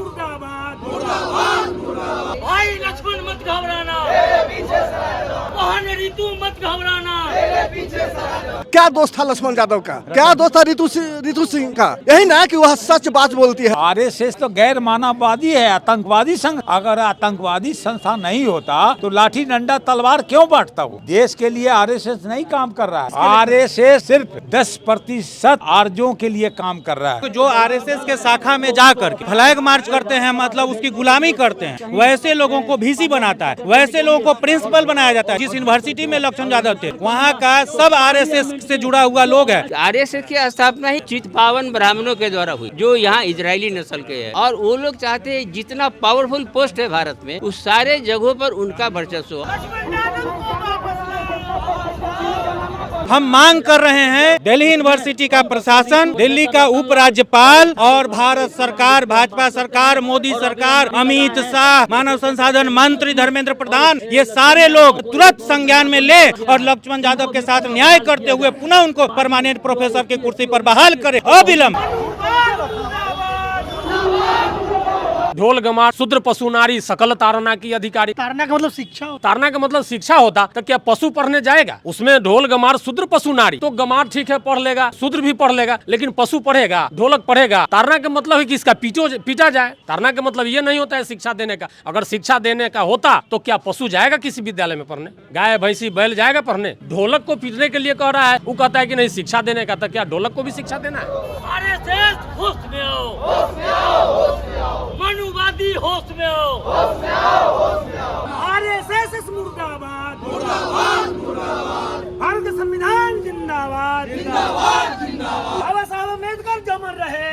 मुर्दाबाद मुर्दाबाद मुर्दाबाद। भाई लक्ष्मण मत घबराना, बहन ऋतु मत घबराना, क्या दोस्त था लक्ष्मण यादव का, क्या दोस्त था ऋतु सिंह का? यही ना कि वह सच बात बोलती है। आरएसएस तो गैर मानववादी है, आतंकवादी संघ। अगर आतंकवादी संस्था नहीं होता तो लाठी डंडा तलवार क्यों बांटता हो? देश के लिए आरएसएस नहीं काम कर रहा है। आरएसएस सिर्फ 10% आरजों के लिए काम कर रहा है। जो आरएसएस के शाखा में जाकर फ्लैग मार्च करते हैं, मतलब उसकी गुलामी करते हैं, वैसे लोगों को VC बनाता है, वैसे लोगों को प्रिंसिपल बनाया जाता है। जिस यूनिवर्सिटी में लक्ष्मण यादव थे, वहाँ का सब आरएसएस से जुड़ा हुआ लोग है। आरएसएस की स्थापना ही चित्पावन ब्राह्मणों के द्वारा हुई, जो यहाँ इजरायली नस्ल के हैं, और वो लोग चाहते हैं जितना पावरफुल पोस्ट है भारत में, उस सारे जगहों पर उनका वर्चस्व हो। हम मांग कर रहे हैं दिल्ली यूनिवर्सिटी का प्रशासन, दिल्ली का उपराज्यपाल और भारत सरकार, भाजपा सरकार, मोदी सरकार, अमित शाह, मानव संसाधन मंत्री धर्मेंद्र प्रधान, ये सारे लोग तुरंत संज्ञान में ले और लक्ष्मण यादव के साथ न्याय करते हुए पुनः उनको परमानेंट प्रोफेसर की कुर्सी पर बहाल करे अविलंब। ढोल गमार शूद्र पशु नारी सकल तारना की अधिकारी। तारना का मतलब शिक्षा होता। तारना का मतलब शिक्षा होता तो क्या पशु पढ़ने जाएगा? उसमें ढोल गमार शूद्र पशु नारी, तो गमार ठीक है पढ़ लेगा, शूद्र भी पढ़ लेगा, लेकिन पशु पढ़ेगा, ढोलक पढ़ेगा। तारना का मतलब है कि इसका पीटा जाए। तारना का मतलब ये नहीं होता है शिक्षा देने का। अगर शिक्षा देने का होता तो क्या पशु जाएगा किसी विद्यालय में पढ़ने? गाय भैंसी बैल जाएगा पढ़ने? ढोलक को पीटने के लिए कह रहा है, वो कहता है कि नहीं शिक्षा देने का, तो क्या ढोलक को भी शिक्षा देना है? मनुवादी होश में आओ, आरएसएस मुर्दाबाद मुर्दाबाद मुर्दाबाद। भारत का संविधान जिंदाबाद जिंदाबाद जिंदाबाद। बाबा साहब अम्बेडकर जो अमर रहे।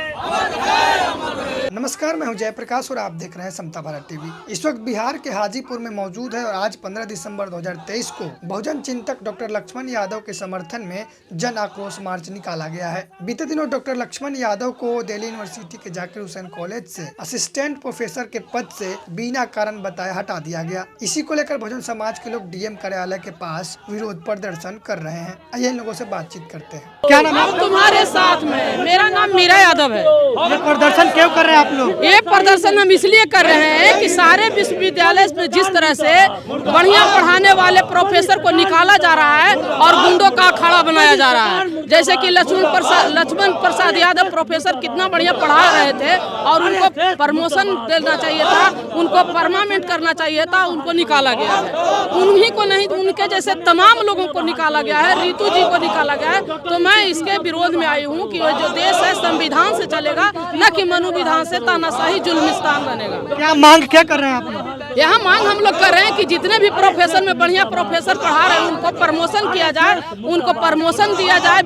नमस्कार, मैं हूं जयप्रकाश और आप देख रहे हैं समता भारत टीवी। इस वक्त बिहार के हाजीपुर में मौजूद है और आज 15 दिसंबर 2023 को बहुजन चिंतक डॉक्टर लक्ष्मण यादव के समर्थन में जन आक्रोश मार्च निकाला गया है। बीते दिनों डॉक्टर लक्ष्मण यादव को दिल्ली यूनिवर्सिटी के जाकिर हुसैन कॉलेज से असिस्टेंट प्रोफेसर के पद से बिना कारण बताए हटा दिया गया। इसी को लेकर बहुजन समाज के लोग डीएम कार्यालय के पास विरोध प्रदर्शन कर रहे हैं। आइए इन लोगों से बातचीत करते हैं। क्या नाम है? तुम्हारे साथ में। मेरा नाम मीरा यादव है। ये प्रदर्शन क्यों कर रहे हैं आप लोग? ये प्रदर्शन हम इसलिए कर रहे हैं कि सारे विश्वविद्यालय में जिस तरह से बढ़िया पढ़ाने वाले प्रोफेसर को निकाला जा रहा है और गुंडों का अखाड़ा बनाया जा रहा है। जैसे कि लक्ष्मण प्रसाद यादव प्रोफेसर कितना बढ़िया पढ़ा रहे थे और उनको प्रमोशन देना चाहिए था, उनको परमानेंट करना चाहिए था, उनको निकाला गया है। उन्हीं को नहीं, उनके जैसे तमाम लोगों को निकाला गया है, ऋतु जी को निकाला गया है। तो मैं इसके विरोध में आई हूँ कि जो देश है संविधान से चलेगा, न कि मनोविधान से तानाशाही जुल्मिस्तान बनेगा। क्या मांग क्या कर रहे हैं आप लोग? यहाँ मांग हम लोग कर रहे हैं कि जितने भी प्रोफेसर में बढ़िया प्रोफेसर पढ़ा रहे हैं उनको प्रमोशन किया जाए, उनको प्रमोशन दिया जाए,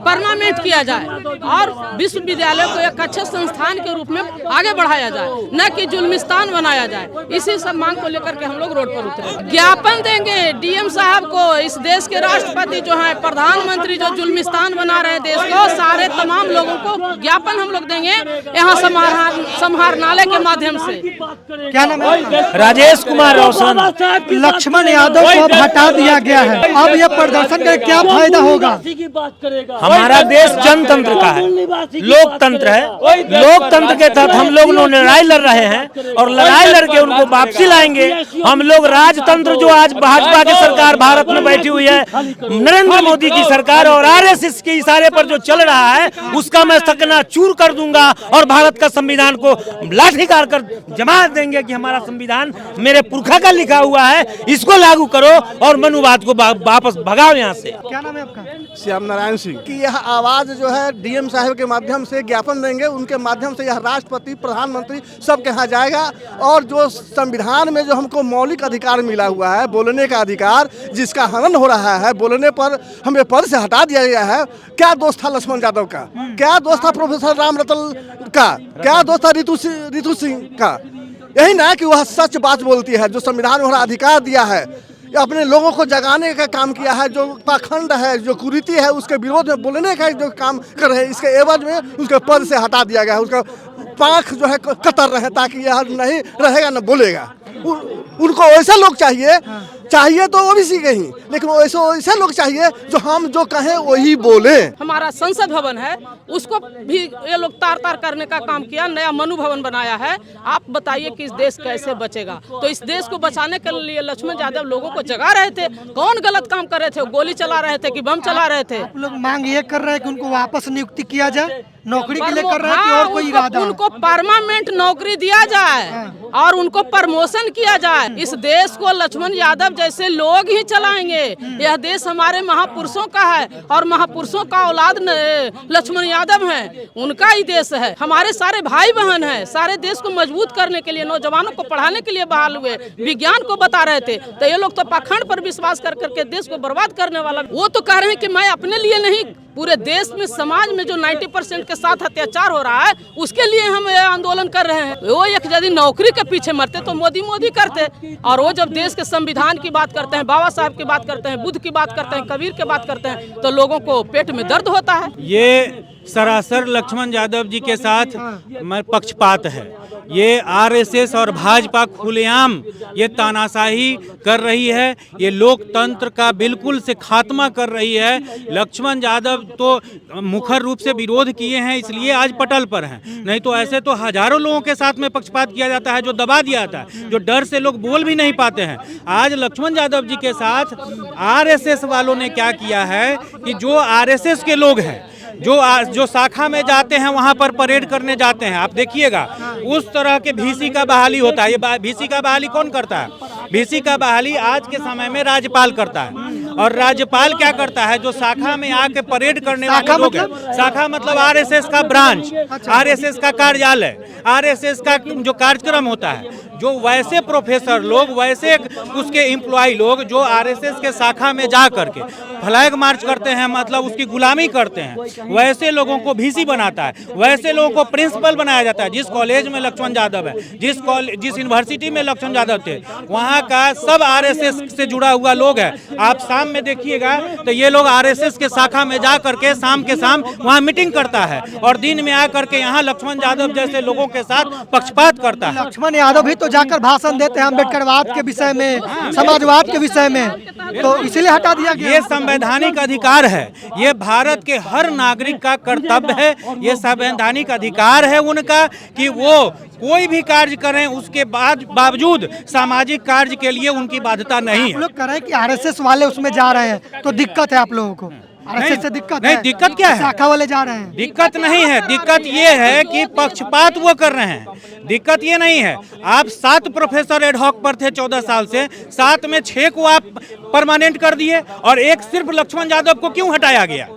परमानेंट किया जाए और विश्वविद्यालय को एक अच्छे संस्थान के रूप में आगे बढ़ाया जाए, न कि जुल्मिस्तान बनाया जाए। इसी सब मांग को लेकर के हम लोग रोड पर उतरे। ज्ञापन देंगे डीएम साहब को, इस देश के राष्ट्रपति जो है, प्रधानमंत्री जो जुल्मिस्तान बना रहे हैं देश को, सारे तमाम लोगों को ज्ञापन हम लोग देंगे यहाँ समाहरणालय के माध्यम से। क्या नाम है? राजेश कुमार रोशन। लक्ष्मण यादव को अब हटा दिया गया है, अब ये प्रदर्शन का क्या फायदा होगा? हमारा देश जनतंत्र का है, लोकतंत्र है। लोकतंत्र के तहत हम लोग लड़ाई लड़ रहे हैं और लड़ाई लड़के उनको वापसी लाएंगे। हम लोग राजतंत्र, जो आज भाजपा की सरकार भारत में बैठी हुई है, नरेंद्र मोदी की सरकार और आरएसएस के इशारे पर जो चल रहा है, उसका मैं सकनाचूर कर दूंगा और भारत का संविधान को लाठीकाट कर जमा देंगे कि हमारा संविधान मेरे पुरखा का लिखा हुआ है, इसको लागू करो और मनुवाद को वापस भगाओ यहाँ से। क्या नाम है आपका? श्याम नारायण सिंह की यह आवाज जो है डीएम साहब के माध्यम से ज्ञापन देंगे, उनके माध्यम से यह राष्ट्रपति, प्रधानमंत्री सबके यहाँ जाएगा। और जो संविधान में जो हमको मौलिक अधिकार मिला हुआ है, बोलने का अधिकार, जिसका हनन हो रहा है, बोलने पर हमें पद से हटा दिया गया है। क्या दोस्त था लक्ष्मण यादव का, क्या दोस्त था प्रोफेसर राम रतन का, क्या दोस्त था ऋतु सिंह का? यही ना कि वह सच बात बोलती है, जो संविधान में अधिकार दिया है, अपने लोगों को जगाने का काम किया है, जो पाखंड है, जो कुरीति है, उसके विरोध में बोलने का जो काम कर रहे हैं, इसके एवज में उसके पद से हटा दिया गया है। उसका पाँख जो है कतर रहे ताकि यह नहीं रहेगा न बोलेगा। उनको ऐसा लोग चाहिए चाहिए तो ओबीसी के ही, लेकिन ऐसे लोग चाहिए जो हम जो कहें वही बोले। हमारा संसद भवन है उसको भी ये लोग तार तार करने का काम किया, नया मनु भवन बनाया है। आप बताइए कि इस देश कैसे बचेगा? तो इस देश को बचाने के लिए लक्ष्मण यादव लोगों को जगा रहे थे। कौन गलत काम कर रहे थे? गोली चला रहे थे कि बम चला रहे थे? आप लोग मांग ये कर रहे हैं कि उनको वापस नियुक्ति किया जाए, नौकरी के लिए कर रहे हैं कि और कोई इरादा? उनको परमानेंट नौकरी दिया जाए और उनको प्रमोशन किया जाए। इस देश को लक्ष्मण यादव जैसे लोग ही चलाएंगे। यह देश हमारे महापुरुषों का है और महापुरुषों का औलाद लक्ष्मण यादव हैं, उनका ही देश है। हमारे सारे भाई बहन हैं, सारे देश को मजबूत करने के लिए, नौजवानों को पढ़ाने के लिए बहाल हुए, विज्ञान को बता रहे थे। तो ये लोग तो पाखंड पर विश्वास कर करके देश को बर्बाद करने वाला। वो तो कह रहे हैं कि मैं अपने लिए नहीं, पूरे देश में समाज में जो 90% के साथ अत्याचार हो रहा है उसके लिए हम आंदोलन कर रहे हैं। वो एक यदि नौकरी के पीछे मरते तो मोदी करते, और वो जब देश के संविधान की बात करते हैं, बाबा साहब की बात करते हैं, बुद्ध की बात करते हैं, कबीर की बात करते हैं, तो लोगों को पेट में दर्द होता है। ये सरासर लक्ष्मण यादव जी के साथ पक्षपात है। ये आरएसएस और भाजपा खुलेआम ये तानाशाही कर रही है, ये लोकतंत्र का बिल्कुल से खात्मा कर रही है। लक्ष्मण यादव तो मुखर रूप से विरोध किए हैं, इसलिए आज पटल पर हैं, नहीं तो ऐसे तो हजारों लोगों के साथ में पक्षपात किया जाता है, जो दबा दिया जाता है, जो डर से लोग बोल भी नहीं पाते हैं। आज लक्ष्मण यादव जी के साथ आरएसएस वालों ने क्या किया है कि जो आरएसएस के लोग हैं, जो शाखा में जाते हैं वहां पर परेड करने जाते हैं, आप देखिएगा उस तरह के भीसी का बहाली होता है। ये भीसी का बहाली कौन करता है? भीसी का बहाली आज के समय में राज्यपाल करता है। और राज्यपाल क्या करता है? जो शाखा में आके परेड करने वाले लोग हैं, शाखा मतलब आरएसएस का ब्रांच, आरएसएस का कार्यालय, आरएसएस का जो कार्यक्रम होता है, जो वैसे प्रोफेसर लोग, वैसे उसके एम्प्लॉय लोग जो आरएसएस के शाखा में जा करके फ्लैग मार्च करते हैं, मतलब उसकी गुलामी करते हैं, वैसे लोगों को भीसी बनाता है, वैसे लोगों को प्रिंसिपल बनाया जाता है। जिस कॉलेज में लक्ष्मण यादव है, जिस यूनिवर्सिटी में लक्ष्मण यादव थे, वहाँ का सब आरएसएस से जुड़ा हुआ लोग है। आप शाम में देखिएगा तो ये लोग आरएसएस के शाखा में जा करके शाम के शाम वहाँ मीटिंग करता है, और दिन में आकर के यहाँ लक्ष्मण यादव जैसे लोगों के साथ पक्षपात करता है। लक्ष्मण यादव भी तो जाकर भाषण देते हैं अम्बेडकरवाद के विषय में, समाजवाद के विषय में, तो इसीलिए हटा दिया गया। ये संवैधानिक अधिकार है, ये भारत के हर नागरिक का कर्तव्य है, ये संवैधानिक अधिकार है उनका कि वो कोई भी कार्य करें, उसके बावजूद सामाजिक कार्य के लिए उनकी बाध्यता नहीं है। आप लोग कह रहे हैं कि आरएसएस वाले उसमें जा रहे हैं, तो दिक्कत है आप लोगों को? आरएसएस से दिक्कत नहीं, दिक्कत क्या है? शाखा वाले जा रहे हैं। दिक्कत नहीं है, दिक्कत ये है कि पक्षपात वो कर रहे हैं। दिक्कत ये नहीं है, आप 7 प्रोफेसर एडहॉक पर थे 14 साल से, 7 में 6 को आप परमानेंट कर दिए और एक सिर्फ लक्ष्मण यादव को क्यों हटाया गया?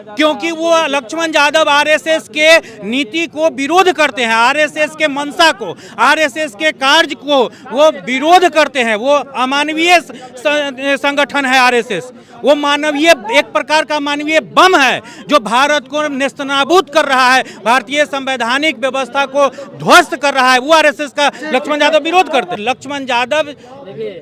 क्योंकि वो लक्ष्मण यादव आरएसएस के नीति को विरोध करते हैं, आरएसएस के मंशा को, आरएसएस के कार्य को वो विरोध करते हैं। वो अमानवीय संगठन है आरएसएस, वो मानवीय, एक प्रकार का मानवीय बम है जो भारत को नेस्तनाबूद कर रहा है, भारतीय संवैधानिक व्यवस्था को ध्वस्त कर रहा है। वो आरएसएस का लक्ष्मण यादव विरोध करते हैं। लक्ष्मण यादव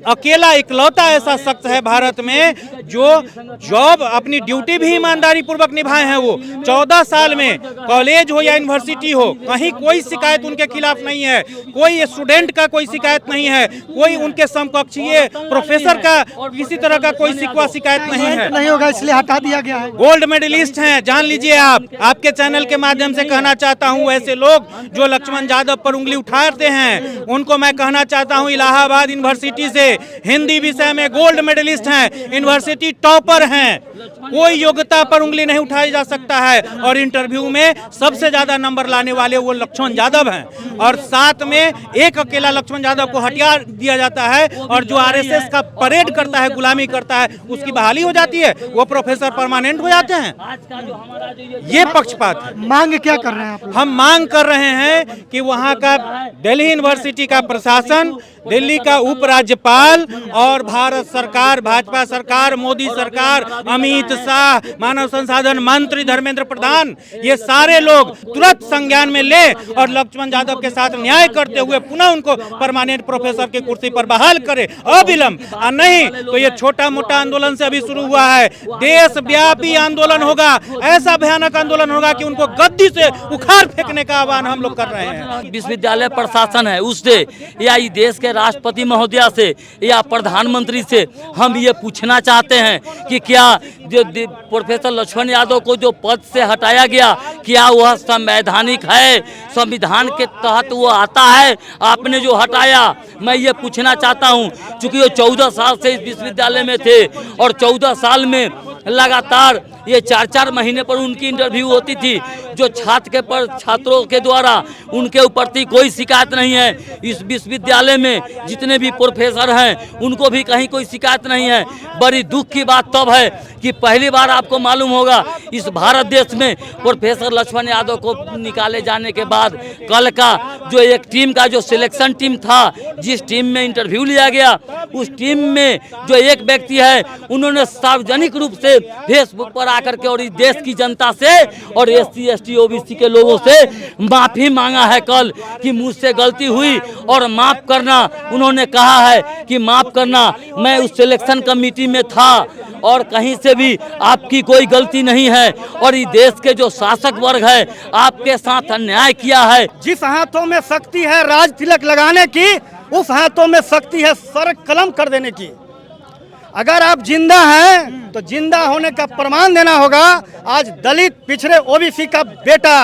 अकेला इकलौता ऐसा शख्स है भारत में जो जॉब अपनी ड्यूटी भी ईमानदारी पूर्वक निभाए हैं। वो 14 साल में कॉलेज हो या यूनिवर्सिटी हो, कहीं कोई शिकायत उनके खिलाफ नहीं है, कोई स्टूडेंट का कोई शिकायत नहीं है, कोई उनके समकक्षीय प्रोफेसर का किसी तरह का कोई शिकवा शिकायत नहीं होगा, इसलिए हटा दिया गया है। गोल्ड मेडलिस्ट हैं, जान लीजिए आप। आपके चैनल के माध्यम से कहना चाहता हूं, ऐसे लोग जो लक्ष्मण यादव पर उंगली उठाते हैं उनको मैं कहना चाहता हूं, इलाहाबाद यूनिवर्सिटी से हिंदी विषय में गोल्ड मेडलिस्ट हैं, यूनिवर्सिटी टॉपर हैं, कोई योग्यता पर उंगली नहीं उठाई जा सकता है। और इंटरव्यू में सबसे ज्यादा नंबर लाने वाले वो लक्ष्मण यादव हैं, और साथ में एक अकेला लक्ष्मण यादव को हटा दिया जाता है, और जो आरएसएस का परेड करता है, गुलामी करता है, उसकी बहाली हो जाती है, वो प्रोफेसर परमानेंट हो जाते हैं। ये पक्षपात है। मांग क्या कर रहे हैं आप? हम मांग कर रहे हैं कि वहाँ का दिल्ली यूनिवर्सिटी का प्रशासन, दिल्ली का उपराज्यपाल और भारत सरकार, भाजपा सरकार, मोदी सरकार, अमित शाह, मानव संसाधन मंत्री धर्मेंद्र प्रधान, ये सारे लोग तुरंत संज्ञान में ले और लक्ष्मण यादव के साथ न्याय करते हुए पुनः उनको परमानेंट प्रोफेसर की कुर्सी पर बहाल करे अविलंब। नहीं तो ये छोटा मोटा आंदोलन से अभी शुरू हुआ है, देशव्यापी आंदोलन होगा, ऐसा भयानक आंदोलन होगा कि उनको गद्दी से उखाड़ फेंकने का आह्वान हम लोग कर रहे हैं। विश्वविद्यालय प्रशासन है उससे या देश के राष्ट्रपति महोदया से या प्रधानमंत्री से हम ये पूछना चाहते हैं कि क्या जो प्रोफेसर लक्ष्मण यादव को जो पद से हटाया गया, क्या वह संवैधानिक है? संविधान के तहत वो आता है? आपने जो हटाया, मैं ये पूछना चाहता हूँ, चूँकि वो 14 साल से इस विश्वविद्यालय में थे और 14 साल में लगातार ये 4-4 महीने पर उनकी इंटरव्यू होती थी, जो छात्रों के द्वारा उनके प्रति कोई शिकायत नहीं है। इस विश्वविद्यालय में जितने भी प्रोफेसर हैं उनको भी कहीं कोई शिकायत नहीं है। बड़ी दुख की बात तब है कि पहली बार आपको मालूम होगा इस भारत देश में प्रोफेसर लक्ष्मण यादव को निकाले जाने के बाद कल का जो एक टीम का जो सिलेक्शन टीम था, जिस टीम में इंटरव्यू लिया गया, उस टीम में जो एक व्यक्ति है उन्होंने सार्वजनिक रूप से फेसबुक पर आकर के और इस देश की जनता से और SC ST OBC के लोगों से माफी मांगा है कल कि मुझसे गलती हुई और माफ करना। उन्होंने कहा है कि माफ करना, मैं उस सिलेक्शन कमेटी में था और कहीं से भी आपकी कोई गलती नहीं है और इस देश के जो शासक वर्ग है आपके साथ अन्याय किया है। जिस हाथों में शक्ति है राज तिलक लगाने की, उस हाथों में शक्ति है सर कलम कर देने की। अगर आप जिंदा हैं तो जिंदा होने का प्रमाण देना होगा। आज दलित पिछड़े OBC का बेटा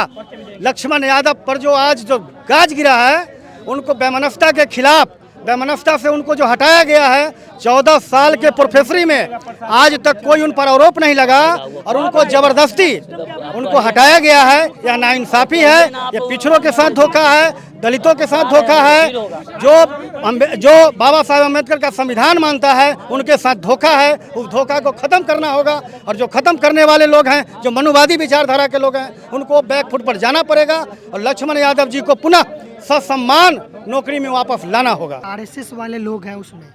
लक्ष्मण यादव पर जो आज जो गाज गिरा है, उनको बेमनस्ता के खिलाफ, बेमनस्ता से उनको जो हटाया गया है, 14 साल के प्रोफेसरी में आज तक कोई उन पर आरोप नहीं लगा और उनको जबरदस्ती उनको हटाया गया है। यह नाइंसाफी है, यह पिछड़ों के साथ धोखा है, दलितों के साथ धोखा है। जो बाबा साहेब अम्बेडकर का संविधान मानता है उनके साथ धोखा है। उस धोखा को खत्म करना होगा और जो खत्म करने वाले लोग हैं, जो मनुवादी विचारधारा के लोग हैं, उनको बैकफुट पर जाना पड़ेगा और लक्ष्मण यादव जी को पुनः ससम्मान नौकरी में वापस लाना होगा। RSS वाले लोग हैं उसमें,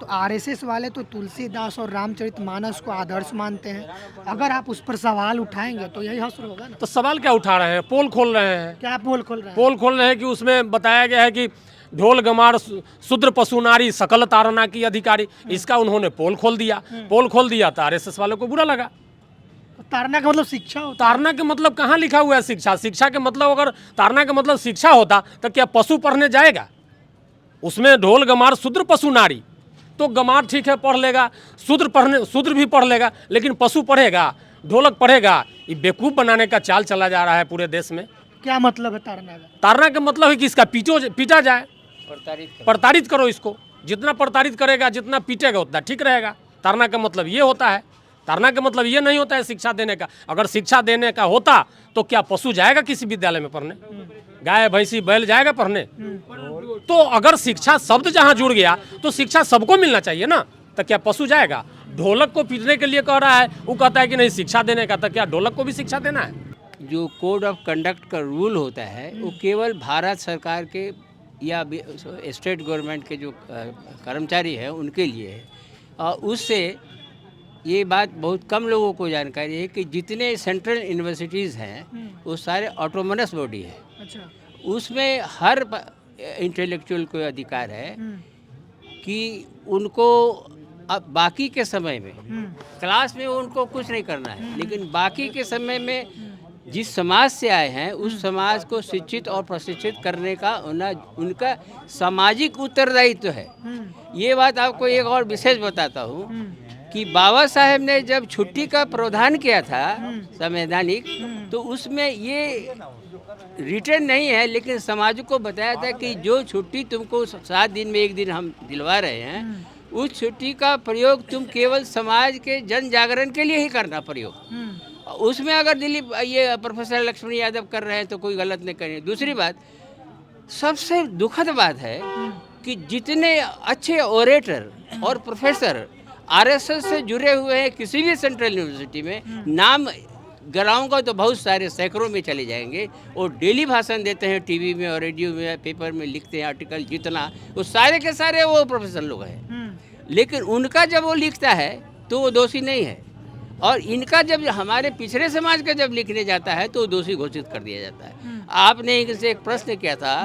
तो RSS वाले तो तुलसीदास और रामचरितमानस को आदर्श मानते हैं। अगर आप उस पर सवाल उठाएंगे तो यही हश्र होगा ना। तो सवाल क्या उठा रहे हैं? पोल खोल रहे हैं। क्या पोल खोल रहे हैं? पोल खोल रहे हैं कि उसमें बताया गया है कि ढोल गमार शूद्र पशु नारी सकल तारना की अधिकारी, इसका उन्होंने पोल खोल दिया। पोल खोल दिया तो RSS वालों को बुरा लगा। तारना का मतलब शिक्षा होता है। तारना के मतलब कहाँ लिखा हुआ है शिक्षा? शिक्षा के मतलब, अगर तारना का मतलब शिक्षा होता तो क्या पशु पढ़ने जाएगा? उसमें ढोल गमार शूद्र पशु नारी, तो गमार ठीक है पढ़ लेगा, शूद्र भी पढ़ लेगा, लेकिन पशु पढ़ेगा, ढोलक पढ़ेगा? ये बेवकूफ़ बनाने का चाल चला जा रहा है पूरे देश में। क्या मतलब है तारना का? तारना का मतलब है कि इसका पीटा जाए, प्रताड़ित करो इसको। जितना प्रताड़ित करेगा, जितना पीटेगा, उतना ठीक रहेगा। तारना का मतलब ये होता है। तारना का मतलब ये नहीं होता है शिक्षा देने का। अगर शिक्षा देने का होता तो क्या पशु जाएगा किसी विद्यालय में पढ़ने? गाय भैंसी बैल जाएगा पढ़ने? तो अगर शिक्षा शब्द जहाँ जुड़ गया तो शिक्षा सबको मिलना चाहिए ना। तो क्या पशु जाएगा? ढोलक को पीटने के लिए कह रहा है, वो कहता है कि नहीं शिक्षा देने का, तो क्या ढोलक को भी शिक्षा देना है? जो कोड ऑफ कंडक्ट का रूल होता है वो केवल भारत सरकार के या स्टेट गवर्नमेंट के जो कर्मचारी हैं उनके लिए है। और उससे ये बात बहुत कम लोगों को जानकारी है कि जितने सेंट्रल यूनिवर्सिटीज़ हैं वो सारे ऑटोनोमस बॉडी है। अच्छा। उसमें हर इंटेलेक्चुअल को अधिकार है कि उनको अब बाकी के समय में क्लास में उनको कुछ नहीं करना है, लेकिन बाकी के समय में जिस समाज से आए हैं उस समाज को शिक्षित और प्रशिक्षित करने का उनका सामाजिक उत्तरदायित्व है। ये बात आपको एक और विशेष बताता हूँ कि बाबा साहेब ने जब छुट्टी का प्रावधान किया था संवैधानिक, तो उसमें ये रिटर्न नहीं है, लेकिन समाज को बताया था कि जो छुट्टी तुमको 7 दिन में 1 दिन हम दिलवा रहे हैं, उस छुट्टी का प्रयोग तुम केवल समाज के जन जागरण के लिए ही करना प्रयोग। उसमें अगर दिलीप ये प्रोफेसर लक्ष्मण यादव कर रहे हैं तो कोई गलत नहीं करें। दूसरी बात, सबसे दुखद बात है कि जितने अच्छे ओरेटर और प्रोफेसर RSS से जुड़े हुए हैं किसी भी सेंट्रल यूनिवर्सिटी में, नाम गिराऊंगा तो बहुत सारे सैकड़ों में चले जाएंगे। वो डेली भाषण देते हैं, टीवी में और रेडियो में, पेपर में लिखते हैं आर्टिकल, जितना वो सारे के सारे वो प्रोफेसर लोग हैं। लेकिन उनका जब वो लिखता है तो वो दोषी नहीं है, और इनका जब हमारे पिछड़े समाज का जब लिखने जाता है तो दोषी घोषित कर दिया जाता है। आपने इनसे एक प्रश्न किया था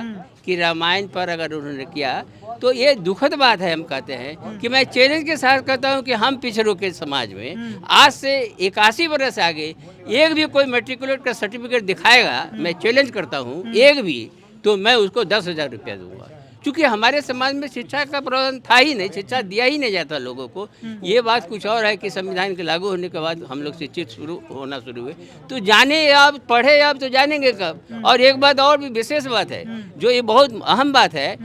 कि रामायण पर अगर उन्होंने किया, तो ये दुखद बात है। हम कहते हैं कि मैं चैलेंज के साथ कहता हूं कि हम पिछड़ों के समाज में आज से 81 बरस आगे एक भी कोई मैट्रिकुलेट का सर्टिफिकेट दिखाएगा, मैं चैलेंज करता हूं, एक भी, तो मैं उसको 10,000 रुपया दूंगा। चूँकि हमारे समाज में शिक्षा का प्रबंध था ही नहीं, शिक्षा दिया ही नहीं जाता लोगों को। ये बात कुछ और है कि संविधान के लागू होने के बाद हम लोग शिक्षित होना शुरू हुए, तो जाने अब पढ़े अब तो जानेंगे कब। और एक बात और भी विशेष बात है, जो ये बहुत अहम बात है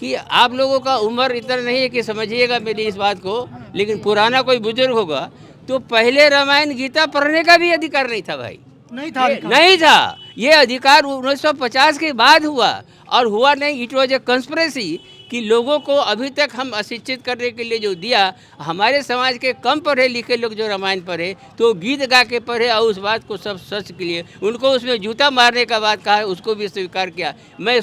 कि आप लोगों का उम्र इतना नहीं है कि समझिएगा मेरी इस बात को, लेकिन पुराना कोई बुजुर्ग होगा तो पहले रामायण गीता पढ़ने का भी अधिकार नहीं था भाई, नहीं था। ये अधिकार 1950 के बाद हुआ, और हुआ नहीं, इट वॉज ए कंस्पिरेसी कि लोगों को अभी तक हम अशिक्षित करने के लिए जो दिया। हमारे समाज के कम पढ़े लिखे लोग जो रामायण पढ़े तो गीत गा के पढ़े और उस बात को सब सच के लिए उनको उसमें जूता मारने का बात कहा है, उसको भी स्वीकार किया। मैं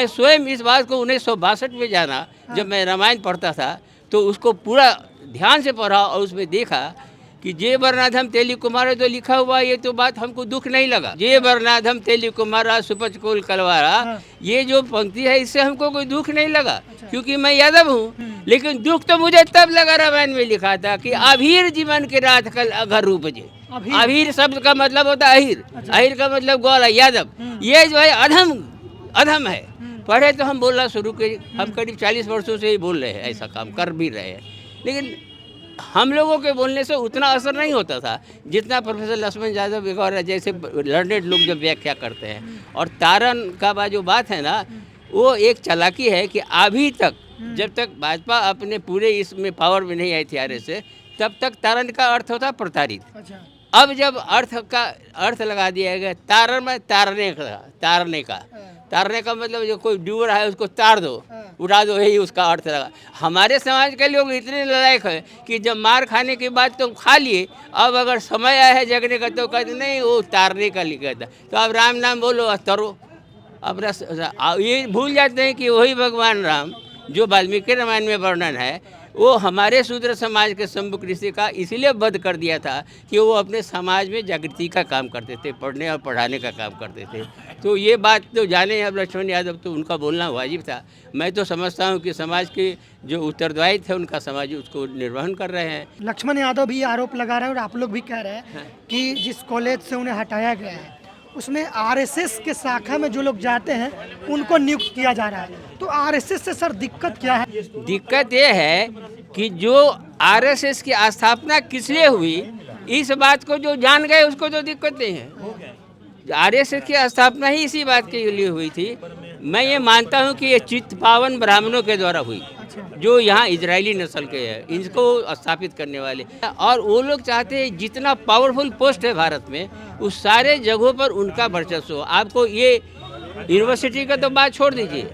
स्वयं इस बात को 1962 में जाना, जब मैं रामायण पढ़ता था तो उसको पूरा ध्यान से पढ़ा और उसमें देखा कि जे वर्णाधम तेली कुमार तो लिखा हुआ, ये तो बात हमको दुख नहीं लगा। जे वर्णाधम तेली कुमारा सुपच कोल कलवारा, ये जो पंक्ति है इससे हमको कोई दुख नहीं लगा, क्योंकि मैं यादव हूँ। लेकिन दुख तो मुझे तब लगा रामायण में लिखा था कि अभीर जीवन के रात कल अघर रूप जे। अभीर शब्द का मतलब होता है अहिर, अहिर का मतलब ग्वाला यादव। ये जो है अधम है। पढ़े तो हम बोलना शुरू किए, हम करीब 40 वर्षों से ही बोल रहे हैं, ऐसा काम कर भी रहे हैं, लेकिन हम लोगों के बोलने से उतना असर नहीं होता था जितना प्रोफेसर लक्ष्मण यादव वगैरह जैसे लर्नेड लोग जब व्याख्या करते हैं। और तारण का जो बात है ना, वो एक चालाकी है कि अभी तक जब तक भाजपा अपने पूरे इसमें पावर में नहीं आई थी RSS, तब तक तारण का अर्थ होता प्रताड़ित। अब जब अर्थ लगा दिया गया तारण में तारने का मतलब जो कोई डूब रहा है उसको तार दो, उड़ा दो, यही उसका अर्थ लगा। हमारे समाज के लोग इतने नालायक हैं कि जब मार खाने के बाद तो खा लिए, अब अगर समय आया है जगने का तो कहते नहीं वो तारने का लिखा था, तो अब राम नाम बोलो और तरो। अब ये भूल जाते हैं कि वही भगवान राम जो वाल्मीकि रामायण में वर्णन है वो हमारे शूद्र समाज के शंभुक ऋषि का इसलिए वध कर दिया था कि वो अपने समाज में जागृति का काम करते थे, पढ़ने और पढ़ाने का काम करते थे। तो ये बात तो जाने अब लक्ष्मण यादव, तो उनका बोलना वाजिब था। मैं तो समझता हूँ कि समाज के जो उत्तरदायी थे उनका समाज उसको निर्वहन कर रहे हैं। लक्ष्मण यादव भी आरोप लगा रहे हैं और आप लोग भी कह रहे हैं कि जिस कॉलेज से उन्हें हटाया गया है उसमें RSS के शाखा में जो लोग जाते हैं उनको नियुक्त किया जा रहा है, तो RSS से सर दिक्कत क्या है? दिक्कत ये है कि जो RSS की स्थापना किस लिए हुई, इस बात को जो जान गए उसको तो दिक्कत नहीं है। RSS की स्थापना ही इसी बात के लिए हुई थी। मैं ये मानता हूँ कि ये चित्त पावन ब्राह्मणों के द्वारा हुई, जो यहाँ इजरायली नस्ल के हैं, इनको स्थापित करने वाले। और वो लोग चाहते हैं जितना पावरफुल पोस्ट है भारत में उस सारे जगहों पर उनका वर्चस्व हो। आपको ये यूनिवर्सिटी का तो बात छोड़ दीजिए,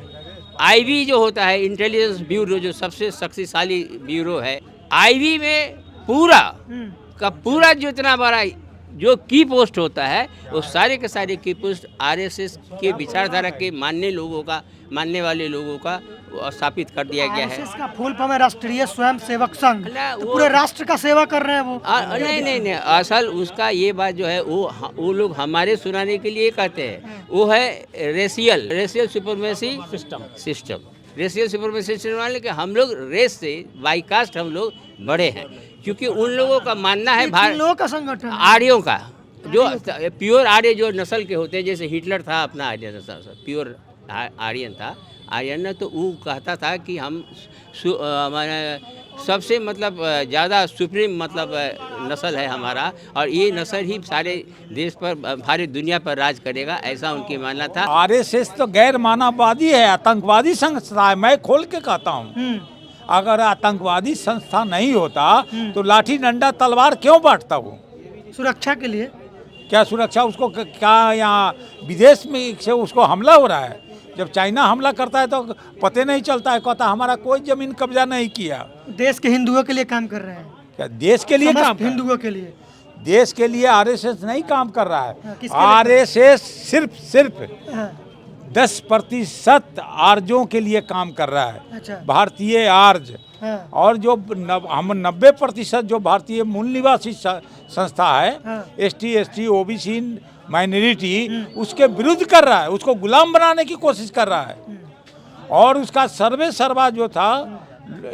IB जो होता है इंटेलिजेंस ब्यूरो, जो सबसे शक्तिशाली ब्यूरो है, IB में पूरा का पूरा जितना बड़ा जो की पोस्ट होता है वो सारे के सारे की पोस्ट RSS के विचारधारा के मानने वाले लोगों का स्थापित कर दिया गया है। RSS का फुल फॉर्म है राष्ट्रीय स्वयं सेवक संघ, तो पूरे राष्ट्र का सेवा कर रहे हैं वो। नहीं, असल उसका ये बात जो है वो लोग हमारे सुनाने के लिए कहते हैं, वो है racial supremacy system. Racial supremacy system वाले कि हम लोग रेस से बाई कास्ट हम लोग बड़े हैं, क्योंकि उन लोगों का मानना है लोगों का संगठन आर्यों का, जो प्योर आर्य जो नस्ल के होते हैं, जैसे हिटलर था अपना आर्य नस्ल, प्योर आर्यन था। आर्यन ने तो वो कहता था कि हम सबसे मतलब ज़्यादा सुप्रीम मतलब नस्ल है हमारा, और ये नस्ल ही सारे देश पर सारी दुनिया पर राज करेगा, ऐसा उनकी मानना था। RSS तो गैर मानववादी है, आतंकवादी संस्था है। मैं खोल के कहता हूँ, अगर आतंकवादी संस्था नहीं होता तो लाठी डंडा तलवार क्यों बांटता वो? सुरक्षा के लिए। क्या सुरक्षा? उसको क्या यहाँ विदेश में से उसको हमला हो रहा है? जब चाइना हमला करता है तो पते नहीं चलता है, कहता हमारा कोई जमीन कब्जा नहीं किया। देश के हिंदुओं के लिए काम कर रहे हैं। क्या देश के लिए काम? हिंदुओं के लिए, देश के लिए RSS नहीं काम कर रहा है। RSS सिर्फ 10% आर्यों के लिए काम कर रहा है। अच्छा। भारतीय आर्य। और जो हम 90% जो भारतीय मूल निवासी संस्था है, ST ST OBC माइनॉरिटी, उसके विरुद्ध कर रहा है, उसको गुलाम बनाने की कोशिश कर रहा है। और उसका सर्वे सर्वा जो था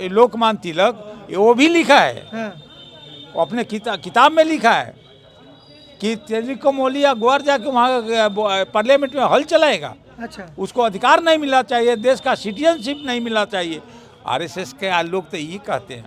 लोकमान्य तिलक, वो भी लिखा है, अपने किताब में लिखा है कि तेलिको मोलिया ग्वार जाके वहाँ पार्लियामेंट में हल चलाएगा। अच्छा। उसको अधिकार नहीं मिलना चाहिए, देश का सिटीजनशिप नहीं मिलना चाहिए। आरएसएस के लोग तो यही कहते हैं।